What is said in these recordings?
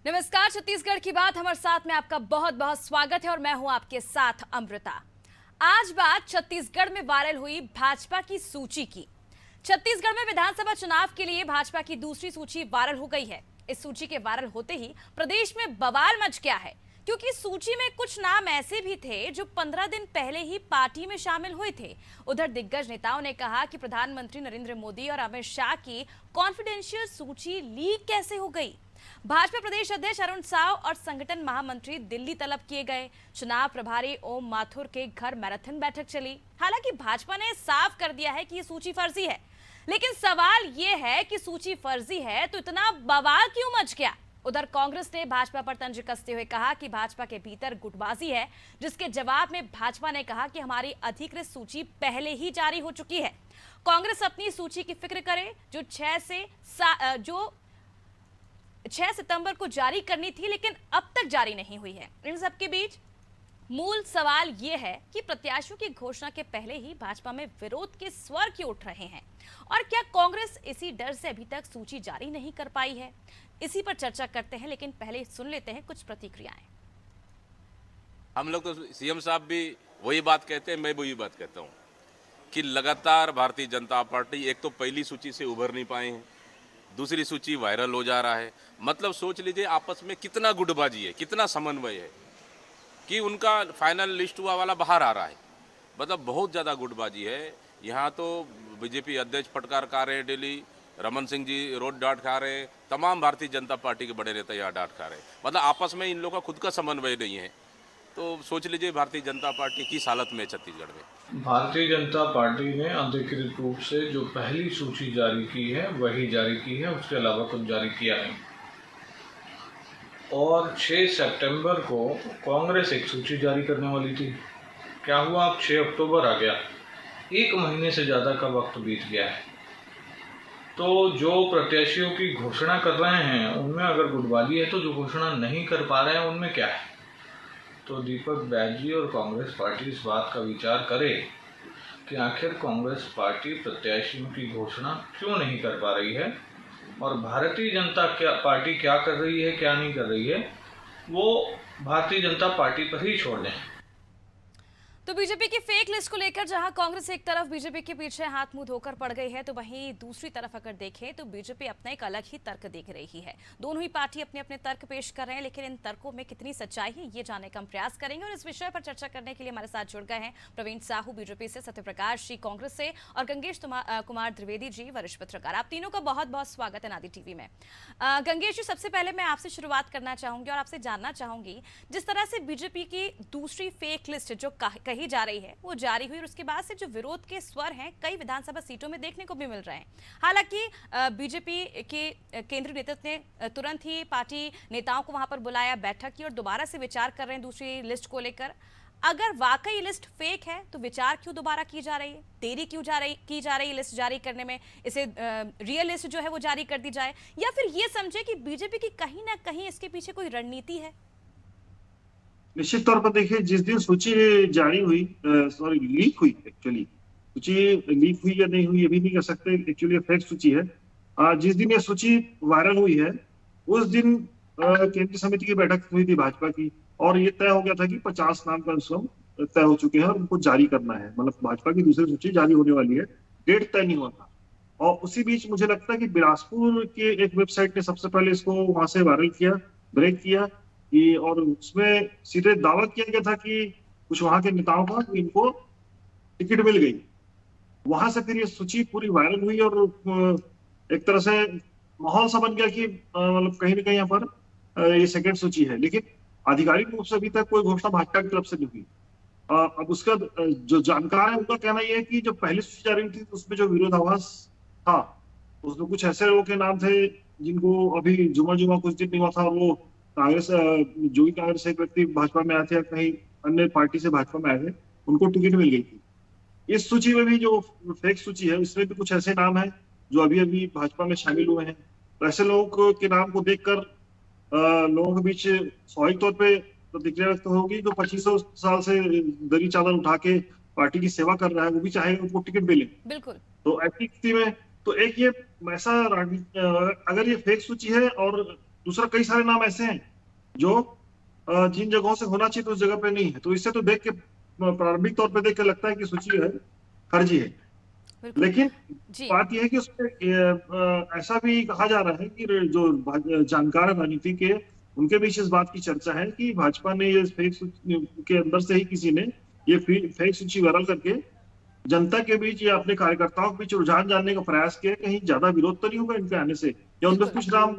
नमस्कार, छत्तीसगढ़ की बात हमारे साथ में आपका बहुत बहुत स्वागत है और मैं हूं आपके साथ अमृता। आज बात छत्तीसगढ़ में वायरल हुई भाजपा की सूची की। छत्तीसगढ़ में विधानसभा चुनाव के लिए भाजपा की दूसरी सूची वायरल हो गई है। इस सूची के वायरल होते ही प्रदेश में बवाल मच गया है, क्योंकि सूची में कुछ नाम ऐसे भी थे जो 15 दिन पहले ही पार्टी में शामिल हुए थे। उधर दिग्गज नेताओं ने कहा कि प्रधानमंत्री नरेंद्र मोदी और अमित शाह की कॉन्फिडेंशियल सूची लीक कैसे हो गई। भाजपा प्रदेश अध्यक्ष अरुण साव और संगठन महामंत्री दिल्ली तलब किए गए। चुनाव प्रभारी ओम माथुर के घर मैराथन बैठक चली। हालांकि भाजपा ने साफ कर दिया है कि ये सूची फर्जी है, लेकिन सवाल ये है कि सूची फर्जी है तो इतना बवाल क्यों मच गया। उधर कांग्रेस ने भाजपा पर तंज कसते हुए कहा कि भाजपा के भीतर गुटबाजी है, जिसके जवाब में भाजपा ने कहा कि हमारी अधिकृत सूची पहले ही जारी हो चुकी है। कांग्रेस अपनी सूची की फिक्र करे जो 6 सितंबर को जारी करनी थी, लेकिन अब तक जारी नहीं हुई है। इन सबके बीच मूल सवाल यह है कि प्रत्याशियों की घोषणा के पहले ही भाजपा में विरोध के स्वर क्यों उठ रहे हैं, और क्या कांग्रेस इसी डर से अभी तक सूची जारी नहीं कर पाई है। इसी पर चर्चा करते हैं, लेकिन पहले सुन लेते हैं कुछ प्रतिक्रियाएं। हम लोग तो सीएम साहब भी वही बात कहते हैं, मैं वही बात कहता हूँ कि लगातार भारतीय जनता पार्टी एक तो पहली सूची से उभर नहीं पाए हैं, दूसरी सूची वायरल हो जा रहा है। मतलब सोच लीजिए आपस में कितना गुटबाजी है, कितना समन्वय है कि उनका फाइनल लिस्ट हुआ वाला बाहर आ रहा है। मतलब बहुत ज़्यादा गुटबाजी है। यहाँ तो बीजेपी अध्यक्ष फटकार खा रहे हैं, डेली रमन सिंह जी रोड डांट खा रहे हैं, तमाम भारतीय जनता पार्टी के बड़े नेता यहाँ डांट खा रहे हैं। मतलब आपस में इन लोगों का खुद का समन्वय नहीं है। तो सोच लीजिए भारतीय जनता पार्टी किस हालत में है छत्तीसगढ़ में। भारतीय जनता पार्टी ने अधिकृत रूप से जो पहली सूची जारी की है वही जारी की है, उसके अलावा कुछ जारी किया नहीं। और 6 सितंबर को कांग्रेस एक सूची जारी करने वाली थी। क्या हुआ, अब 6 अक्टूबर आ गया, 1 महीने से ज़्यादा का वक्त बीत गया है। तो जो प्रत्याशियों की घोषणा कर रहे हैं उनमें अगर गुटबाजी है, तो जो घोषणा नहीं कर पा रहे हैं उनमें क्या है। तो दीपक बैज और कांग्रेस पार्टी इस बात का विचार करे कि आखिर कांग्रेस पार्टी प्रत्याशियों की घोषणा क्यों नहीं कर पा रही है, और भारतीय जनता पार्टी क्या कर रही है क्या नहीं कर रही है, वो भारतीय जनता पार्टी पर ही छोड़ दें। तो बीजेपी की फेक लिस्ट को लेकर जहां कांग्रेस एक तरफ बीजेपी के पीछे हाथ मुंह धोकर पड़ गई है, तो वहीं दूसरी तरफ अगर देखें तो बीजेपी अपना एक अलग ही तर्क देख रही है। दोनों ही पार्टी अपने अपने तर्क पेश कर रहे हैं, लेकिन इन तर्कों में कितनी सच्चाई है ये जानने का हम प्रयास करेंगे। और इस विषय पर चर्चा करने के लिए हमारे साथ जुड़ गए हैं प्रवीण साहू बीजेपी से, सत्यप्रकाश जी कांग्रेस से और गंगेश कुमार द्विवेदी जी वरिष्ठ पत्रकार। आप तीनों का बहुत बहुत स्वागत है नादी टीवी में। गंगेश जी, सबसे पहले मैं आपसे शुरुआत करना चाहूंगी और आपसे जानना चाहूंगी, जिस तरह से बीजेपी की दूसरी फेक लिस्ट जो कही जा रही है वो जारी हुई, और उसके बाद से जो विरोध के स्वर हैं कई विधानसभा सीटों में देखने को भी मिल रहे हैं। हालांकि बीजेपी के केंद्रीय नेतृत्व ने तुरंत ही पार्टी नेताओं को वहां पर बुलाया, बैठक की और दोबारा से विचार कर रहे हैं दूसरी लिस्ट को लेकर। अगर वाकई लिस्ट फेक है तो विचार क्यों दोबारा की जा रही है, देरी क्यों की जा रही है लिस्ट जारी करने में, इसे रियल लिस्ट जो है वो जारी कर दी जाए, या फिर ये समझे कि बीजेपी की कहीं ना कहीं इसके पीछे कोई रणनीति है। निश्चित तौर पर देखिए, जिस दिन सूची जारी हुई, सॉरी लीक हुई, एक्चुअली सूची लीक हुई या नहीं हुई ये भी नहीं कह सकते, एक्चुअली फेक सूची है। जिस दिन ये सूची वायरल हुई है उस दिन केंद्रीय समिति की बैठक हुई थी भाजपा की, और ये तय हो गया था कि 50 नाम कम से कम तय हो चुके हैं और उनको जारी करना है। मतलब भाजपा की दूसरी सूची जारी होने वाली है, डेट तय नहीं हुआ था। और उसी बीच मुझे लगता है कि बिलासपुर के एक वेबसाइट ने सबसे पहले इसको वहां से वायरल किया, ब्रेक किया, और उसमें सीधे दावा किया गया था कि कुछ वहां के नेताओं का कि इनको टिकट मिल गई। वहां से फिर ये सूची पूरी वायरल हुई और एक तरह से माहौल सा बन गया कि मतलब कहीं ना कहीं यहाँ पर ये सेकेंड सूची है, लेकिन आधिकारिक रूप से अभी तक कोई घोषणा भाजपा की तरफ से नहीं हुई। अब उसका जो जानकार है उनका कहना यह है कि जो पहली सूची जारी थी उसमें जो विरोधाभास था उसमें कुछ ऐसे लोगों के नाम थे जिनको अभी जुमा कुछ दिन नहीं हुआ था, और वो कांग्रेस जो भी कांग्रेस एक व्यक्ति भाजपा में आए थे या कहीं अन्य पार्टी से भाजपा में आए थे उनको टिकट मिल गई थी। इस सूची में भी जो फेक सूची है उसमें भी कुछ ऐसे नाम है जो अभी अभी भाजपा में शामिल हुए हैं। तो ऐसे लोगों के नाम को देखकर लोगों के बीच स्वाभाविक तौर पे प्रतिक्रिया व्यक्त होगी। जो 2500 साल से दरी चादर उठा के पार्टी की सेवा कर रहा है वो भी चाहेगा उनको टिकट मिले। बिल्कुल। तो ऐसी स्थिति में तो एक ये ऐसा अगर ये फेक सूची है और दूसरा कई सारे नाम ऐसे हैं जो जिन जगहों से होना चाहिए तो उस जगह पे नहीं है। तो इससे तो देख के प्रारंभिक तौर पे देख के लगता है कि सूची जो है फर्जी है। बिल्कुल लेकिन जी। बात यह है कि उसमें ऐसा भी कहा जा रहा है कि जो जानकार है राजनीति के, उनके बीच इस बात की चर्चा है कि भाजपा ने ये फेक सूची के अंदर से ही किसी ने ये फेक सूची वायरल करके जनता के बीच या अपने कार्यकर्ताओं के बीच रुझान जानने का प्रयास किया, कहीं ज्यादा विरोध तो नहीं होगा इनके आने से, या उनमें बिल्कुल कुछ नाम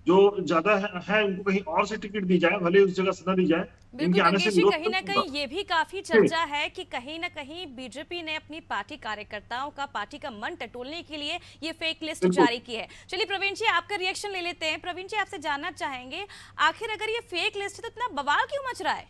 जो ज्यादा है उनको कहीं और से टिकट दी जाए, भले उस जगह से न दी जाए, इनके बिल्कुल आने से गंगेश जी, विरोध कहीं ना तो कहीं ये भी काफी चर्चा है कि कहीं ना कहीं बीजेपी ने अपनी पार्टी कार्यकर्ताओं का, पार्टी का मन टटोलने के लिए ये फेक लिस्ट बिल्कुल। जारी की है। चलिए प्रवीण जी, आपका रिएक्शन ले लेते हैं। प्रवीण जी, आपसे जानना चाहेंगे, आखिर अगर ये फेक लिस्ट है तो इतना बवाल क्यों मच रहा है?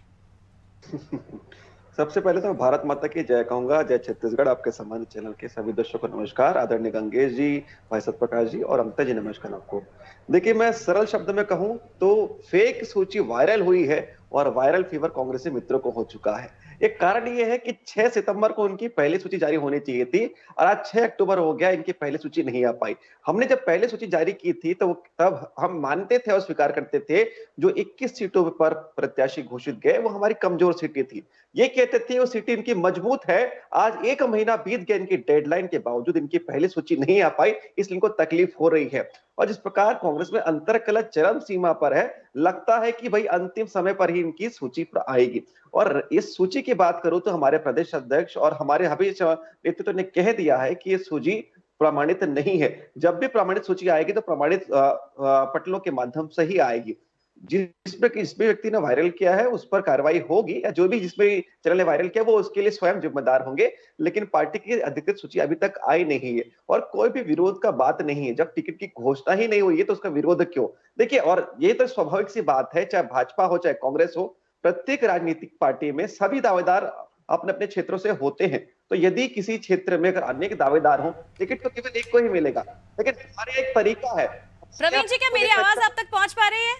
सबसे पहले तो मैं भारत माता की जय कहूंगा। जय छत्तीसगढ़। आपके सम्मानित चैनल के सभी दर्शकों को नमस्कार। आदरणीय गंगेश जी, भाई सत्यप्रकाश जी और अमिता जी, नमस्कार आपको। देखिए, मैं सरल शब्द में कहूं तो फेक सूची वायरल हुई है और वायरल फीवर कांग्रेसी मित्रों को हो चुका है। एक कारण ये है कि 6 सितंबर को उनकी पहली सूची जारी होनी चाहिए थी और आज 6 अक्टूबर हो गया, इनकी पहली सूची नहीं आ पाई। हमने जब पहले सूची जारी की थी तो तब हम मानते थे और स्वीकार करते थे जो 21 सीटों पर प्रत्याशी घोषित गए वो हमारी कमजोर सीटें थी। ये कहते थे वो सीटें इनकी मजबूत है। आज 1 महीना बीत गया, इनकी डेडलाइन के बावजूद इनकी पहली सूची नहीं आ पाई, इसलिए इनको तकलीफ हो रही है। और जिस प्रकार कांग्रेस में अंतरकलह चरम सीमा पर है, लगता है कि भाई अंतिम समय पर ही इनकी सूची पर आएगी। और इस सूची की बात करूं तो हमारे प्रदेश अध्यक्ष और हमारे नेतृत्व ने कह दिया है कि ये सूची प्रमाणित नहीं है। जब भी प्रमाणित सूची आएगी तो प्रमाणित पटलों के माध्यम से ही आएगी। जिस भी व्यक्ति ने वायरल किया है उस पर कार्रवाई होगी, या जो भी जिसमें चैनल ने वायरल किया वो उसके लिए स्वयं जिम्मेदार होंगे। लेकिन पार्टी की अधिकृत सूची अभी तक आई नहीं है और कोई भी विरोध का बात नहीं है। जब टिकट की घोषणा ही नहीं हुई है तो उसका विरोध क्यों? देखिए, और ये तो स्वाभाविक सी बात है, चाहे भाजपा हो चाहे कांग्रेस हो, प्रत्येक राजनीतिक पार्टी में सभी दावेदार अपने अपने क्षेत्रों से होते हैं। तो यदि किसी क्षेत्र में अगर अनेक दावेदार हो, टिकट तो केवल एक को ही मिलेगा। लेकिन हमारे एक तरीका है। प्रवीण जी, क्या मेरी आवाज आप तक पहुंच पा रही है?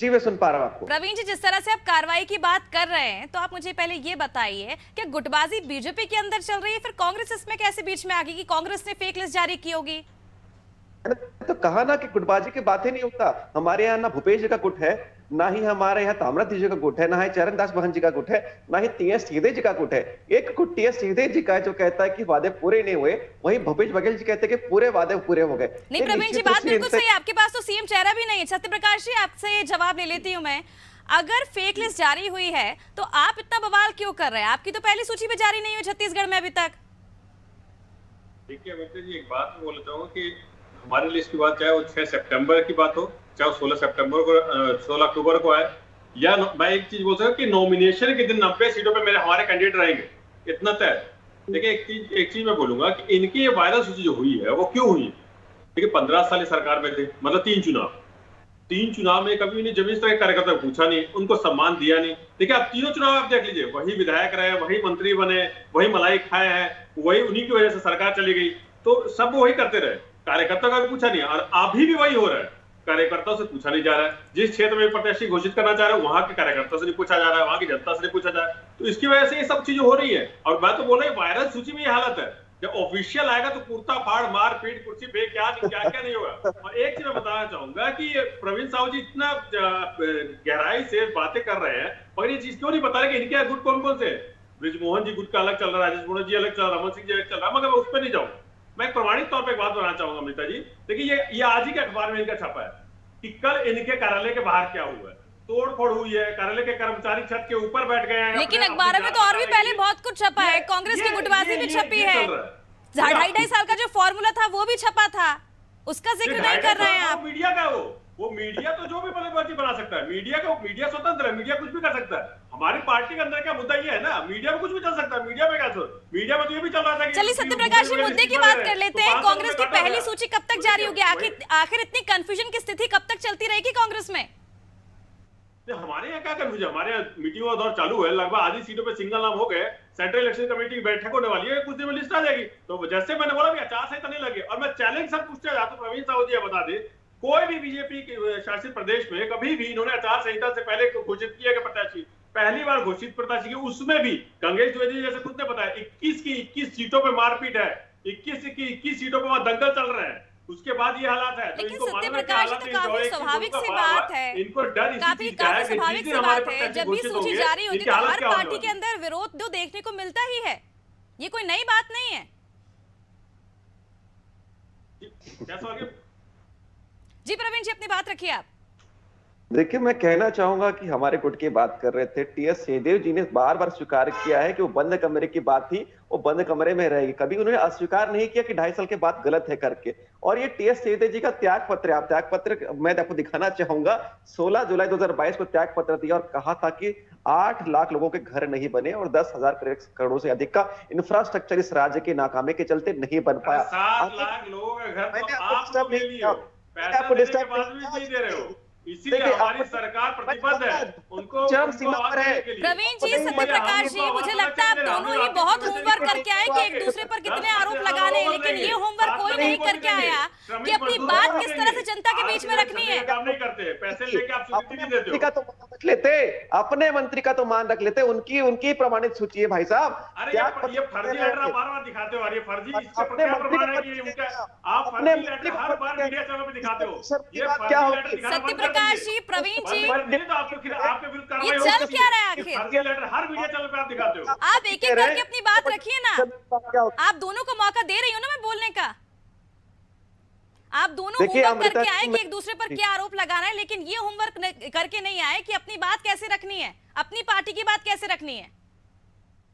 जी, मैं सुन पा रहा हूं आपको। प्रवीण जी, जिस तरह से आप कार्रवाई की बात कर रहे हैं, तो आप मुझे पहले ये बताइए कि गुटबाजी बीजेपी के अंदर चल रही है, फिर कांग्रेस इसमें कैसे बीच में आ गई कि कांग्रेस ने फेक लिस्ट जारी की होगी? तो कहा ना कि गुटबाजी की बात ही नहीं होता। हमारे यहाँ ना भूपेश जी का गुट है, ना ही हमारे यहाँ ताम्रध्वज जी का गुट है, ना ही चरणदास बहन जी का गुट है, ना ही टीएस सीधे जी का गुट है। एक गुट टीएस सीधे जी का है जो कहता है कि वादे पूरे नहीं हुए, वहीं भूपेश बघेल जी कहते हैं कि पूरे वादे पूरे हो गए। नहीं प्रवीण जी, बात बिल्कुल सही है। आपके पास तो सीएम चेहरा भी नहीं है। सत्यप्रकाश जी, आपसे ये जवाब ले लेती हूँ मैं। अगर फेक लिस्ट जारी हुई है तो आप इतना बवाल क्यों कर रहे हैं? आपकी तो पहली सूची में जारी नहीं हुई छत्तीसगढ़ में अभी तक। देखिए अमिता जी, एक बात मैं बोलना चाहूंगा कि हमारी लिस्ट की बात चाहे वो 6 सितंबर की बात हो, चाहे 16 अक्टूबर को आए, या मैं एक चीज बोल सकता हूँ कि नॉमिनेशन के दिन 90 सीटों पे हमारे कैंडिडेट रहेंगे, इतना तय। देखिए, एक चीज मैं बोलूंगा कि इनकी ये वायरल सूची जो हुई है वो क्यों हुई है? देखिए, 15 साल सरकार में थे, मतलब 3 चुनाव में कभी उन्हें जमीन तरह कार्यकर्ता पूछा नहीं, उनको सम्मान दिया नहीं। देखिए, आप तीनों चुनाव आप देख लीजिए, वही विधायक रहे, वही मंत्री बने, वही मलाई खाए हैं, वही उन्हीं की वजह से सरकार चली गई, तो सब वही करते रहे। कार्यकर्ता का भी पूछा नहीं, और अभी भी वही हो रहा है। कार्यकर्ताओं से पूछा नहीं जा रहा है। जिस क्षेत्र में प्रत्याशी घोषित करना चाह रहे हैं वहां के कार्यकर्ताओं से नहीं पूछा जा रहा है, वहां की जनता से नहीं पूछा जा रहा है। तो इसकी वजह से ये सब चीजें हो रही है। और मैं तो बोल रहा हूँ वायरल सूची में ये हालत है, जब ऑफिशियल आएगा तो कुर्ता फाड़, मार पीट, कुर्सी पे क्या नहीं होगा। और एक चीज मैं बताना चाहूंगा कि प्रवीण साहू जी इतना गहराई से बातें कर रहे हैं, मगर ये चीज क्यों नहीं बता रहे कि इनके गुट कौन कौन से? ब्रिजमोहन जी गुट का अलग चल रहा है, राजेश मोहन जी अलग चल रहा है, रमन सिंह जी अलग चल रहा है, मगर मैं उस पर नहीं जाऊंगा। मैं प्रमाणित तौर पर एक बात बताना चाहूंगा अमिता जी। देखिए, ये आज ही के अखबार में इनका छपा है कि कल इनके कार्यालय के बाहर क्या हुआ है, तोड़फोड़ हुई है, कार्यालय के कर्मचारी छत के ऊपर बैठ गए हैं। लेकिन अखबारों में तो और भी पहले बहुत कुछ छपा है। कांग्रेस की गुटबाजी भी छपी है, 2.5 साल का जो फॉर्मूला था वो भी छपा था, उसका जिक्र नहीं कर रहे हैं आप। मीडिया का वो मीडिया तो जो भी बल्लेबाजी बना सकता है। मीडिया स्वतंत्र है, मीडिया कुछ भी कर सकता है। हमारी पार्टी के अंदर क्या मुद्दा ये है ना, मीडिया में कुछ भी चल सकता है। मीडिया में क्या मीडिया में तो ये भी चल रहा था कि चलिए सत्यप्रकाश जी, मुद्दे की बात कर लेते हैं। कांग्रेस की पहली सूची कब तक जारी होगी? आखिर इतनी कंफ्यूजन की स्थिति कब तक चलती रहेगी कांग्रेस में? हमारे यहाँ क्या कंफ्यूजन, हमारे यहाँ मीटिंगों का दौर चालू है, लगभग आधी सीटों पे सिंगल नाम हो गए। सेंट्रल इलेक्शन कमेटी की बैठक होने वाली है, कुछ दिन में लिस्ट आ जाएगी। तो जैसे मैंने बोला कि आचार संहिता नहीं लगे, और मैं चैलेंज सब पूछते जाता हूं, प्रवीण साहू जी बता दे, कोई भी बीजेपी के शासित प्रदेश में कभी भी इन्होंने आचार संहिता से पहले घोषित किया गया प्रत्याशी, पहली बार घोषित प्रत्याशी, उसमें भी गंगेश द्विवेदी जैसे खुद ने बताया 21 की 21 सीटों पे मारपीट है, 21 की 21 सीटों पे वहां दंगल चल रहे हैं। उसके बाद ये हालात है। तो लेकिन इनको सत्य मालूम है कि प्रकाश, हालात तो नहीं जो काफी है कि स्वाभाविक उनका सी बार बात बार है, इनको डर इसी काफी चीज का है काफी कि स्वाभाविक जिस सी दिन हमारे बात है, प्रत्याशी जब भी घोषित सूची होंगे जारी होती इनकी है तो हालत हर क्या होने पार्टी के वाली है। अंदर विरोध तो देखने को मिलता ही है, ये कोई नई बात नहीं है। क्या सवाल है? जी प्रवीण जी, अपनी बात रखिए आप। देखिए, मैं कहना चाहूंगा कि हमारे गुट की बात कर रहे थे, टीएस सिंहदेव जी ने बार बार स्वीकार किया है कि वो बंद कमरे की बात थी, वो बंद कमरे में रहेगी। कभी उन्होंने अस्वीकार नहीं किया कि 2.5 साल के बाद गलत है करके। और ये टीएस सिंहदेव जी का त्याग पत्र है। आप त्याग पत्र मैं आपको दिखाना चाहूंगा। 16 जुलाई 2022 को त्याग पत्र दिया और कहा था कि 8 लाख लोगों के घर नहीं बने और 10,000 करोड़ से अधिक का इंफ्रास्ट्रक्चर इस राज्य के नाकामी के चलते नहीं बन पाया। 7 लाख लोगों के घर मैंने तो आपको आप डिस्टर्ब लोग नहीं ले लिए किया। हो, मैंने पैसा आपको देने के डिस्टर्ब बाद नहीं भी किया। नहीं दे रहे हो। इसीलिए देखिए, हमारी आपको- सरकार प्रतिबद्ध है उनको चरम उनको सीमा पर आवाज है। देने के लिए। प्रवीण जी, नहीं, सत्य प्रकाश जी, मुझे लगता है आप दोनों ही बहुत होमवर्क करके आए कि एक दूसरे पर कितने आरोप लगाने हैं, लेकिन ये होमवर्क कोई नहीं करके आया कि अपनी बात किस तरह से जनता के बीच में रखनी है। काम नहीं करते, पैसे लेके आप स्वीकृति नहीं देते मंत्री का हो। तो मान रख लेते, अपने मंत्री का तो मान रख लेते, उनकी उनकी प्रमाणित सूची है भाई साहब। अरे क्या ये फर्जी लेटर आप बार बार दिखाते हो, और ये फर्जी इसके अपने क्या मंत्री प्रमाण है को कि ये मत उनका दिखाइए। आप अपने फर्जी मंत्री लेटर को हर मत बार दिखाइए। मीडिया चैनल पे दिखाते हो। शर्त की ये बात क्या फर्जी होगी? लेटर दिखाना सत्य बंद कर प्रकाश दीजिए। जी, प्रवीण जी, बंद कर दीजिए तो आपके विरुद्ध कार्रवाई ये होगी। चल क्या रहा है ये आखिर? फर्जी लेटर हर मीडिया चैनल पे आप दिखाते हो। आप एक एक करके अपनी बात रखिए ना, क्या होगी? आप दोनों को मौका दे रही हो ना मैं बोलने का। आप दोनों देखिए, होमवर्क अमृता करके आए जी, कि एक दूसरे पर क्या आरोप लगाना है, लेकिन ये होमवर्क करके नहीं आए कि अपनी बात कैसे रखनी है, अपनी पार्टी की बात कैसे रखनी है।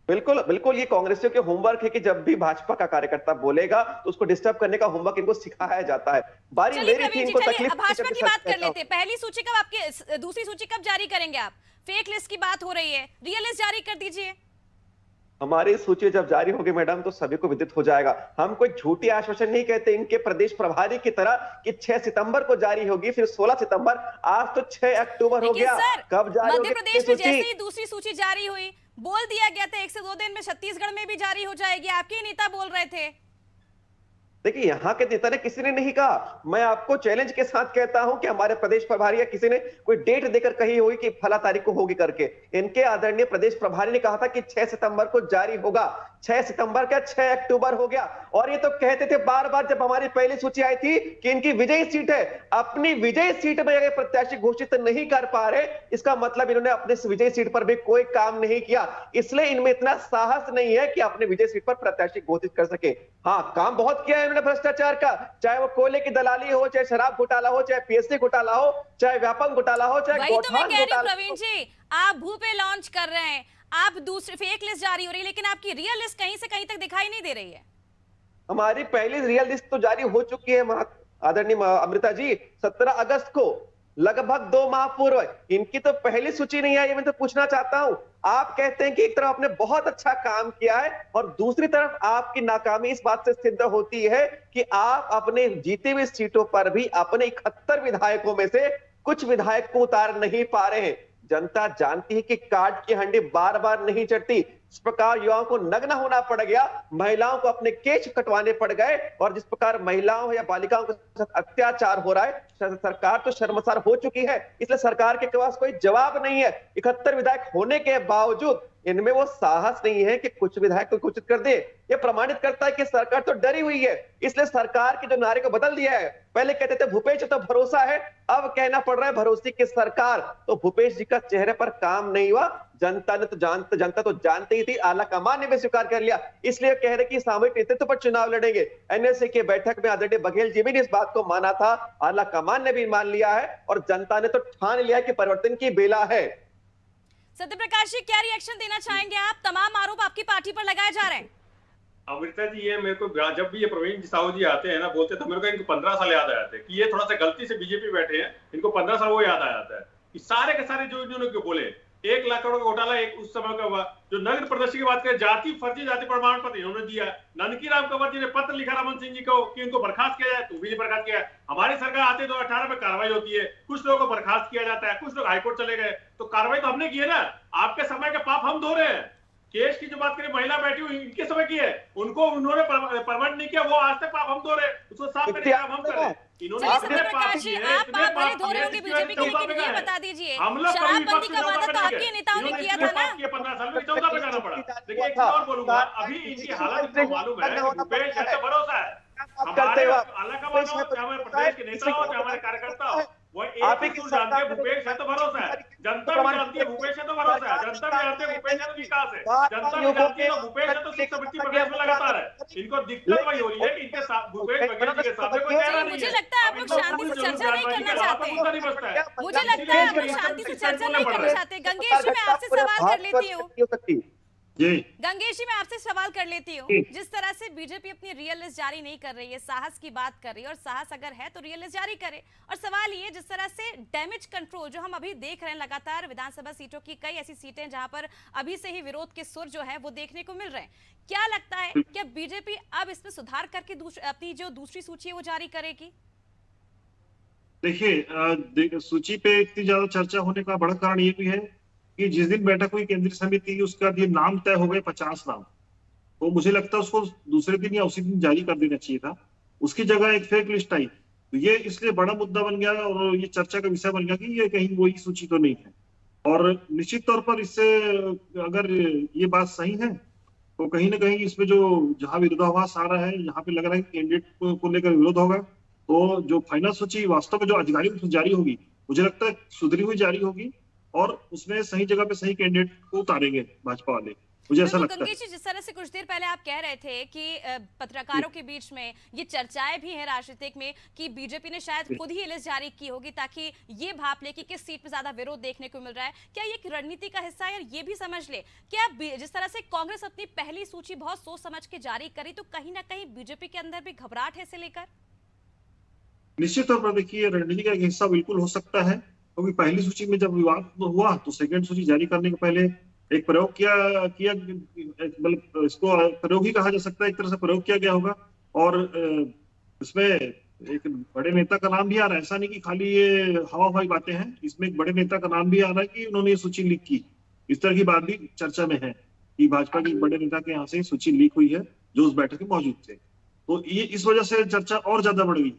बिल्कुल बिल्कुल, ये कांग्रेसियों के होमवर्क है कि जब भी भाजपा का कार्यकर्ता बोलेगा तो उसको डिस्टर्ब करने का होमवर्क इनको सिखाया जाता है। बारी चलिए मेरी थी, प्रवीण जी, इनको चलिए तकलीफ अब भाजपा थी, की सच बात कर कहता हूं। लेते हैं। पहली सूची कब आपके, दूसरी सूची कब जारी करेंगे आप? फेक लिस्ट की बात हो रही है, रियल लिस्ट जारी कर दीजिए। हमारी सूची जब जारी होगी मैडम तो सभी को विदित हो जाएगा। हम कोई झूठी आश्वासन नहीं कहते इनके प्रदेश प्रभारी की तरह कि 6 सितंबर को जारी होगी, फिर 16 सितंबर, आज तो 6 अक्टूबर हो लेकिन गया। सर, कब जारी मध्य होगी प्रदेश में सूची? जैसे ही दूसरी सूची जारी हुई, बोल दिया गया था 1 से 2 दिन में छत्तीसगढ़ में भी जारी हो जाएगी, आपके ही नेता बोल रहे थे। देखिए, यहाँ के नेता ने किसी ने नहीं कहा। मैं आपको चैलेंज के साथ कहता हूं कि हमारे प्रदेश प्रभारी या किसी ने कोई डेट देकर कही होगी कि फला तारीख को होगी करके। इनके आदरणीय प्रदेश प्रभारी ने कहा था कि 6 सितंबर को जारी होगा। 6 सितंबर क्या 6 अक्टूबर हो गया। और ये तो कहते थे बार बार जब हमारी पहली सूची आई थी कि इनकी विजयी सीट है। अपनी विजयी सीट में अगर प्रत्याशी घोषित नहीं कर पा रहे, इसका मतलब इन्होंने अपने विजयी सीट पर भी कोई काम नहीं किया। इसलिए इनमें इतना साहस नहीं है कि अपने विजय सीट पर प्रत्याशी घोषित कर सके। हाँ, काम बहुत किया है भ्रष्टाचार का, चाहे वो कोयले की दलाली हो, चाहे शराब घोटाला हो, चाहे पीएससी घोटाला हो, चाहे व्यापम घोटाला हो, चाहे वही तो मैं गौठान कह रही हूँ घोटाला प्रवीण हो। जी, आप भू पे लॉन्च कर रहे हैं, आप दूसरी फेक लिस्ट जारी हो रही है, लेकिन आपकी रियल लिस्ट कहीं से कहीं तक दिखाई नहीं दे रही है। हमारी पहली रियल लिस्ट तो जारी हो चुकी है आदरणीय अमृता जी, 17 अगस्त को, लगभग 2 माह पूर्व। इनकी तो पहली सूची नहीं आई। मैं तो पूछना चाहता हूं, आप कहते हैं कि एक तरफ आपने बहुत अच्छा काम किया है और दूसरी तरफ आपकी नाकामी इस बात से सिद्ध होती है कि आप अपने जीते हुए सीटों पर भी अपने 71 विधायकों में से कुछ विधायक को उतार नहीं पा रहे हैं। जनता जानती है कि कार्ड की हंडी बार बार नहीं चढ़ती। इस प्रकार युवाओं को नग्न होना पड़ गया, महिलाओं को अपने केश कटवाने पड़ गए, और जिस प्रकार महिलाओं या बालिकाओं के साथ अत्याचार हो रहा है, सरकार तो शर्मसार हो चुकी है। इसलिए सरकार के पास कोई जवाब नहीं है। 71 विधायक होने के बावजूद इनमें वो साहस नहीं है कि कुछ विधायक को घोषित कर दे। ये प्रमाणित करता है कि सरकार तो डरी हुई है। इसलिए सरकार के जो नारे को बदल दिया है। पहले कहते थे भूपेश तो भरोसा है, अब कहना पड़ रहा है भरोसे की सरकार। तो भूपेश जी का चेहरे पर काम नहीं हुआ। जनता तो जानती ही थी, आला कमान ने भी स्वीकार कर लिया। इसलिए कह रहे कि सामूहिक नेतृत्व पर चुनाव लड़ेंगे। एनएसए की बैठक में आदरणीय बघेल जी भी ने इस बात को माना था, आला कमान ने भी मान लिया है, और जनता ने तो ठान लिया कि परिवर्तन की बेला है। सत्य प्रकाश जी, क्या रिएक्शन देना चाहेंगे आप? तमाम आरोप आपकी पार्टी पर लगाए जा रहे हैं। अमृता जी, ये मेरे को जब भी ये प्रवीण साहू जी आते हैं ना, बोलते तो मेरे को इनको 15 साल याद आ जाते हैं कि ये थोड़ा सा गलती से बीजेपी बैठे हैं, इनको 15 साल वो याद आ जाता है कि सारे के सारे जो इन्होंने बोले 1 लाख करोड़ का घोटाला, एक उस समय का जो नगद प्रदर्शन की बात करें, फर्जी जाति प्रमाण पत्र इन्होंने दिया। ननकी राम कंवर जी ने पत्र लिखा रमन सिंह जी को कि इनको बर्खास्त किया जाए, तो भी बर्खास्त किया। हमारी सरकार आते 2018 में कार्रवाई होती है, कुछ लोगों को बर्खास्त किया जाता है, कुछ लोग हाईकोर्ट चले गए, तो कार्रवाई तो हमने की है ना। आपके समय के पाप हम धो रहे हैं। केस की जो बात करें, महिला बैठी हुई इनके समय की है, उनको उन्होंने परमानेंट नहीं किया, वो आज तक पाप हम धो रहे हैं, उसको साफ करने का हम कर रहे हैं। चलिए सत्य प्रकाश जी, आप बात भले धो रहे होंगे बीजेपी की, लेकिन ये बता दीजिए, शराबबंदी का वादा तो आपके नेताओं ने किया था ना। 15 साल में 14 पे जाना पड़ा। देखिए, एक और बोलूंगा, अभी इनकी हालत इनको मालूम है कि भूपेश है तो भरोसा है। बात करते हो आप? अलग का बात हो, चाहे हमारे प्रदेश के नेता हो, चाहे हमारे कार्यकर्ता हो, वो आप ही एक की ही जानते हैं, सरकार भूपेश है तो भरोसा है। जनता भी जानती है भूपेश है तो भरोसा है। जनता भी जानती है भूपेश है तो विकास है। जनता भी जानती है तो भूपेश है तो शिक्षा वृत्ति प्रदेश में लगातार है। इनको दिक्कत वही हो रही है कि इनके साथ भूपेश बघेल जी के सामने कोई चेहरा नहीं है। मुझे लगता है आप लोग शांति से चर्चा नहीं करना चाहते। मुद्दा नहीं बचता है। मुझे लगता है आप लोग शांति से चर्चा नहीं करना चाहते। गंगेश जी, मैं आपसे सवाल कर लेती हूँ। जी गंगेश जी, मैं आपसे सवाल कर लेती हूँ। जिस तरह से बीजेपी अपनी रियल लिस्ट जारी नहीं कर रही है, साहस की बात कर रही है, और साहस अगर है तो रियल लिस्ट जारी करे। और सवाल ये, जिस तरह से डैमेज कंट्रोल जो हम अभी देख रहे हैं लगातार, विधानसभा सीटों की कई ऐसी सीटें जहां पर अभी से ही विरोध के सुर जो है वो देखने को मिल रहे हैं, क्या लगता है क्या बीजेपी अब इसमें सुधार करके अपनी जो दूसरी सूची है वो जारी करेगी? देखिए, सूची पे इतनी ज्यादा चर्चा होने का बड़ा कारण ये भी है कि जिस दिन बैठक हुई केंद्रीय समिति, उसका ये नाम तय हो गए 50 नाम, तो मुझे लगता है उसको दूसरे दिन या उसी दिन जारी कर देना चाहिए था। उसकी जगह एक फेक लिस्ट आई, तो ये इसलिए बड़ा मुद्दा बन गया और ये चर्चा का विषय बन गया कि ये कहीं वही सूची तो नहीं है। और निश्चित तौर पर इससे अगर ये बात सही है तो कहीं ना कहीं इसमें जो जहां विरोधाभास आ रहा है, यहाँ पे लग रहा है कि कैंडिडेट को लेकर विरोध होगा, तो जो फाइनल सूची वास्तव में जो आधिकारिक जारी होगी, मुझे लगता है सुधरी हुई जारी होगी और उसमें सही जगह पे सही कैंडिडेट को उतारेंगे भाजपा वाले, मुझे ऐसा लगता है। गंगेश जी, जिस तरह से कुछ देर पहले आप कह रहे थे कि पत्रकारों के बीच में ये चर्चाएं भी हैं राजनीतिक में कि बीजेपी ने शायद खुद ही लिस्ट जारी की होगी ताकि ये भाप ले कि किस सीट पे ज्यादा विरोध देखने को मिल रहा है, क्या ये एक रणनीति का हिस्सा है? ये भी समझ ले, क्या जिस तरह से कांग्रेस अपनी पहली सूची बहुत सोच समझ के जारी करी, तो कहीं ना कहीं बीजेपी के अंदर भी घबराहट है इसे लेकर? निश्चित तौर पर देखिए, रणनीति का एक हिस्सा बिल्कुल हो सकता है, क्योंकि पहली सूची में जब विवाद हुआ तो सेकंड सूची जारी करने के पहले एक प्रयोग किया मतलब इसको प्रयोग ही कहा जा सकता है, एक तरह से प्रयोग किया गया होगा। और इसमें एक बड़े नेता का नाम भी आ रहा है, ऐसा नहीं कि खाली ये हवा हवाई बातें हैं, इसमें एक बड़े नेता का नाम भी आ रहा है कि उन्होंने ये सूची लीक की। इस तरह की बात भी चर्चा में है कि भाजपा के बड़े नेता के यहाँ से सूची लीक हुई है जो उस बैठक में मौजूद थे। तो ये इस वजह से चर्चा और ज्यादा बढ़ गई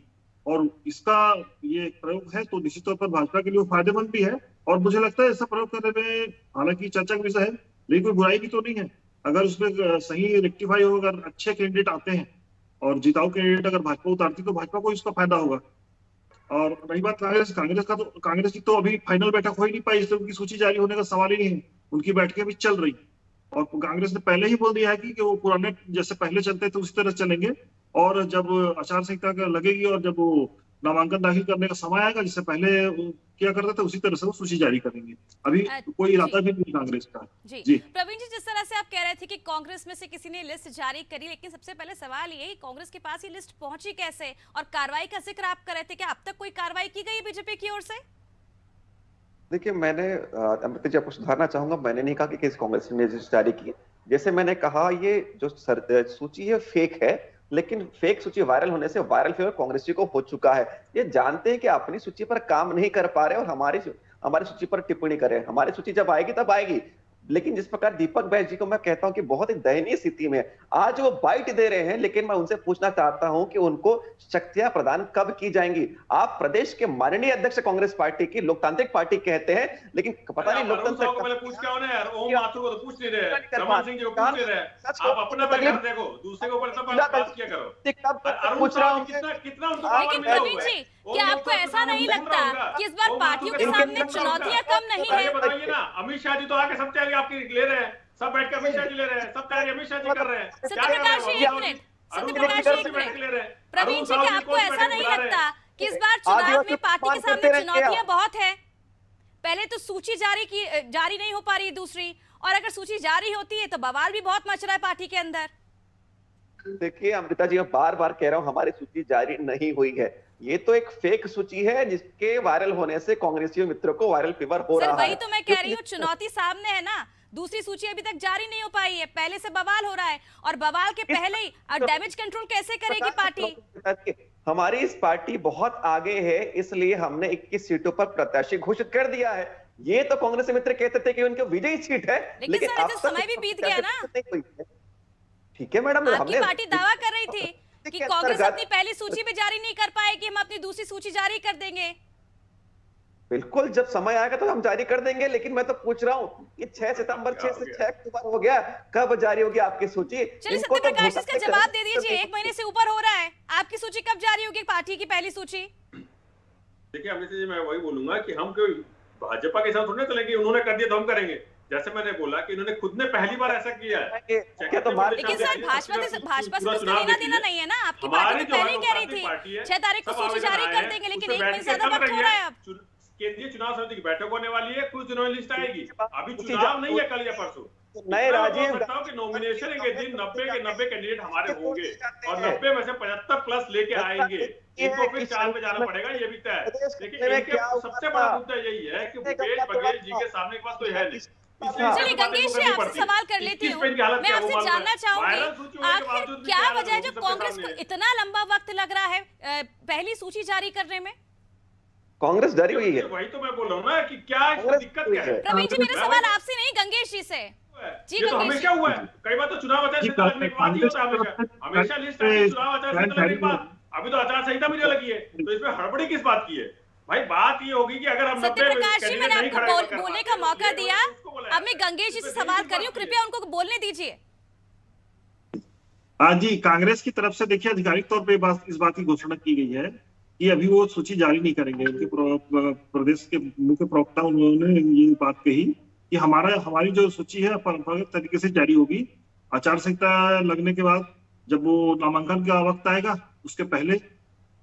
और इसका ये प्रयोग है तो निश्चित तौर पर भाजपा के लिए फायदेमंद भी है। और मुझे लगता है ऐसा प्रयोग करने में हालांकि चर्चा का विषय है, लेकिन कोई बुराई भी तो नहीं है अगर उसमें सही रेक्टिफाई हो, अगर अच्छे कैंडिडेट आते हैं और जिताऊ कैंडिडेट अगर भाजपा उतारती तो भाजपा को इसका फायदा होगा। और रही बात कांग्रेस की तो अभी फाइनल बैठक हो ही नहीं पाई, इसलिए उनकी सूची जारी होने का सवाल ही नहीं है, उनकी बैठकें अभी चल रही और कांग्रेस ने पहले ही बोल दिया है कि वो पुराने जैसे पहले चलते थे उसी तरह चलेंगे और जब आचार संहिता लगेगी और जब वो नामांकन दाखिल करने का समय आएगा जिससे पहले क्या करते थे उसी तरह से वो सूची जारी करेंगे। अभी कोई इरादा भी नहीं कांग्रेस का। जी प्रवीण जी, जिस तरह से आप कह रहे थे कि कांग्रेस में से किसी ने लिस्ट जारी करी, लेकिन सबसे पहले सवाल ये कांग्रेस के पास ये लिस्ट पहुंची कैसे, और कार्रवाई का जिक्र आप कर रहे थे कि अब तक कोई कार्रवाई की गई बीजेपी की ओर से? देखिए, मैंने अमृता जी आपको सुधारना चाहूंगा, मैंने नहीं कहा कि किस कांग्रेस ने लिस्ट जारी की। जैसे मैंने कहा, ये जो सूची है फेक है, लेकिन फेक सूची वायरल होने से वायरल फीवर कांग्रेस जी को हो चुका है। ये जानते हैं कि अपनी सूची पर काम नहीं कर पा रहे और हमारी सूची पर टिप्पणी करें। हमारी सूची जब आएगी तब आएगी, लेकिन जिस प्रकार दीपक बैज जी को मैं कहता हूं कि बहुत ही दयनीय स्थिति में आज वो बाइट दे रहे हैं, लेकिन मैं उनसे पूछना चाहता हूं कि उनको शक्तियां प्रदान कब की जाएंगी। आप प्रदेश के माननीय अध्यक्ष कांग्रेस पार्टी की लोकतांत्रिक पार्टी कहते हैं, लेकिन पता नहीं लोकतंत्र को पहले पूछ क्या होना है यार, ओम माथुर को तो पूछ नहीं रहे, रमन सिंह जी को पूछ नहीं रहे, आप अपना पहले कर देखो, दूसरे के ऊपर सब बात किया करो। पूछ रहा हूं कितना उनको लेकिन प्रवीण जी, क्या आपको ऐसा नहीं लगता कि इस बार पार्टियों के सामने चुनौतियां कम नहीं है? बताइए ना, अमित शाह जी तो आके सब तैयारी आपकी ले रहे हैं, सब बैठ कर अमित शाह जी ले रहे हैं, सब तैयारी अमित शाह जी कर रहे हैं। सत्यप्रकाश जी एक मिनट, प्रवीण जी, क्या आपको ऐसा नहीं लगता कि इस बार चुनाव में पार्टी के सामने चुनौतियां बहुत है? पहले तो सूची जारी नहीं हो पा रही है दूसरी, और अगर सूची जारी होती है तो बवाल भी बहुत मच रहा है पार्टी के अंदर। देखिए अमृता जी, मैं बार बार कह रहा हूं हमारी सूची जारी नहीं हुई है। ये तो एक फेक सूची है जिसके वायरल होने से कांग्रेसी मित्रों को वायरल फीवर हो रहा है। वही तो मैं कह रही हूँ, चुनौती सामने है ना, दूसरी सूची अभी तक जारी नहीं हो पाई है, पहले से बवाल हो रहा है और बवाल के पहले ही डैमेज कंट्रोल कैसे करेगी पार्टी? हमारी इस पार्टी बहुत आगे है, इसलिए हमने 21 सीटों पर प्रत्याशी घोषित कर दिया है। ये तो कांग्रेस मित्र कहते थे कि उनकी विजयी सीट है, लेकिन सर तो समय भी बीत गया ना। ठीक है मैडम, आपकी पार्टी दावा कर रही थी कि कांग्रेस अपनी पहली सूची में जारी नहीं कर पाएगी, हम अपनी दूसरी सूची जारी कर देंगे। बिल्कुल, जब समय आएगा तो हम जारी कर देंगे, लेकिन मैं तो पूछ रहा हूँ कि 6 सितंबर 6 से 6 अक्टूबर हो गया, कब जारी होगी आपकी सूची? चलिए इनको सत्य तो प्रकाश, इसका घोटाले जवाब करने दे की दीजिए। 1 महीने से ऊपर हो रहा है, आपकी सूची कब जारी होगी, पार्टी की पहली सूची? देखिए अमित जी, मैं वही बोलूंगा कि हम कोई भाजपा के साथ थोड़ी ना चलेंगे, उन्होंने कर दिया तो हम करेंगे। जैसे मैंने बोला कि इन्होंने खुद ने पहली बार ऐसा किया है। क्या तो लेकिन सर भाजपा से तो इसका लेना देना नहीं है ना, आपकी पार्टी तो पहले ही कह रही थी 6 तारीख को सूची जारी कर देंगे, लेकिन 1 महीने से ज्यादा वक्त हो रहा है अब। केंद्रीय चुनाव समिति की बैठक होने वाली है, कुछ दिनों में लिस्ट आएगी। अभी चुनाव नहीं है कल या परसों। नए राजीव कि नॉमिनेशन के दिन 90 के 90 कैंडिडेट हमारे होंगे और 90 में से 75 प्लस लेके आएंगे। इनको फिर 4 पे जाना पड़ेगा, ये भी तय है। लेकिन इनके सबसे बड़ा मुद्दा यही है कि भूपेश बघेल जी के सामने के पास कोई है नहीं। चलिए गंगेश जी, आपसे सवाल कर लेती हूँ। मैं आपसे जानना चाहूंगी आखिर क्या वजह है जो कांग्रेस को इतना लंबा वक्त लग रहा है पहली सूची जारी करने में? कांग्रेस डरी हुई है। वही तो मैं बोल रहा हूँ ना कि क्या दिक्कत क्या है। प्रवीण जी, मेरा सवाल आपसे नहीं, गंगेश जी से। जी ये तो गंगेश हमेशा हुआ है, कई बार तो चुनाव आचार संहिता लगने के बाद ही होता है। हमेशा लिस्ट आती है चुनाव आचार संहिता लगने के बाद। अभी तो आचार संहिता भी नहीं लगी है, तो इसमें हड़बड़ी किस बात की है? भाई बात ये होगी कि अगर हम सत्य प्रकाश जी, मैंने आपको बोलने का मौका दिया, अब मैं गंगेश गंगेश जी से सवाल कर रही हूँ, कृपया उनको बोलने दीजिए। हाँ जी, कांग्रेस की तरफ से देखिए आधिकारिक तौर पे इस बात की घोषणा की गई है कि अभी वो सूची जारी नहीं करेंगे। उनके प्रदेश के मुख्य प्रवक्ता उन्होंने ये बात कही कि हमारी जो सूची है परंपरागत तरीके से जारी होगी। आचार संहिता लगने के बाद जब वो नामांकन का वक्त आएगा उसके पहले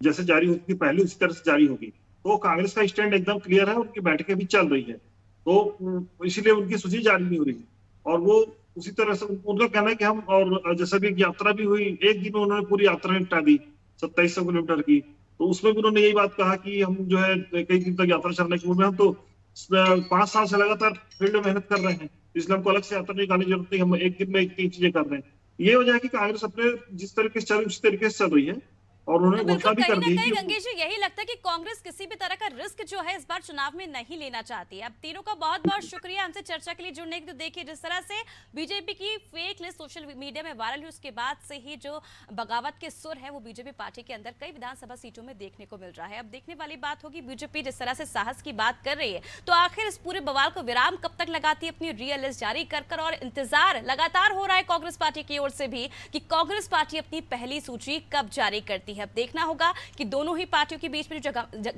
जैसे जारी होती पहले उसी तरह से जारी होगी। तो कांग्रेस का स्टैंड एकदम क्लियर है, उनकी बैठकें भी चल रही है, तो इसीलिए उनकी सूची जारी नहीं हो रही। और वो उसी तरह से उनका कहना है कि हम, और जैसा भी यात्रा भी हुई, एक दिन में उन्होंने पूरी यात्रा निपटा दी 2700 किलोमीटर की, तो उसमें भी उन्होंने यही बात कहा कि हम जो है कई दिन तक यात्रा चलने के में हम तो 5 साल से लगातार फील्ड में मेहनत कर रहे हैं, इसलिए हमको अलग से यात्रा निकालने की जरूरत नहीं, हम एक दिन में 3 चीजें कर रहे हैं। ये वजह है कि कांग्रेस अपने जिस तरीके से चल रही उसी तरीके से चल रही है और उन्होंने तो घोषणा बिल्कुल भी कर कहीं दी ना है कहीं कि गंगेश जी यही लगता है कि कांग्रेस किसी भी तरह का रिस्क जो है इस बार चुनाव में नहीं लेना चाहती है। अब तीनों का बहुत बहुत शुक्रिया हमसे चर्चा के लिए जुड़ने की। तो देखिए जिस तरह से बीजेपी की फेक लिस्ट सोशल मीडिया में वायरल हुई, उसके बाद से ही जो बगावत के सुर है वो बीजेपी पार्टी के अंदर कई विधानसभा सीटों में देखने को मिल रहा है। अब देखने वाली बात होगी बीजेपी जिस तरह से साहस की बात कर रही है, तो आखिर इस पूरे बवाल को विराम कब तक लगाती है अपनी रियल लिस्ट जारी कर। और इंतजार लगातार हो रहा है कांग्रेस पार्टी की ओर से भी कि कांग्रेस पार्टी अपनी पहली सूची कब जारी करती है। अब देखना होगा कि दोनों ही पार्टियों के बीच में जो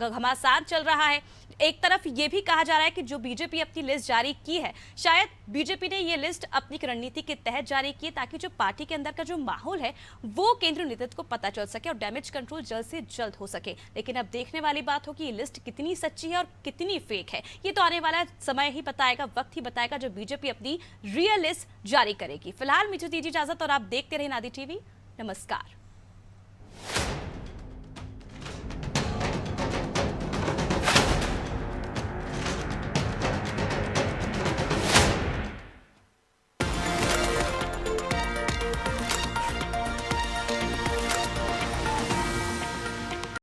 घमासान चल रहा है, एक तरफ यह भी कहा जा रहा है कि जो बीजेपी अपनी लिस्ट जारी की है, शायद बीजेपी ने यह लिस्ट अपनी रणनीति के तहत जारी की ताकि जो पार्टी के अंदर का जो माहौल है वो केंद्रीय नेतृत्व को पता चल सके और डैमेज कंट्रोल जल्द से जल्द हो सके। लेकिन अब देखने वाली बात हो कि ये लिस्ट कितनी सच्ची है और कितनी फेक है, ये तो आने वाला समय ही बताएगा, वक्त ही बताएगा जब बीजेपी अपनी रियल लिस्ट जारी करेगी। फिलहाल मुझे दीजिए इजाजत और आप देखते रहे नादी टीवी। नमस्कार।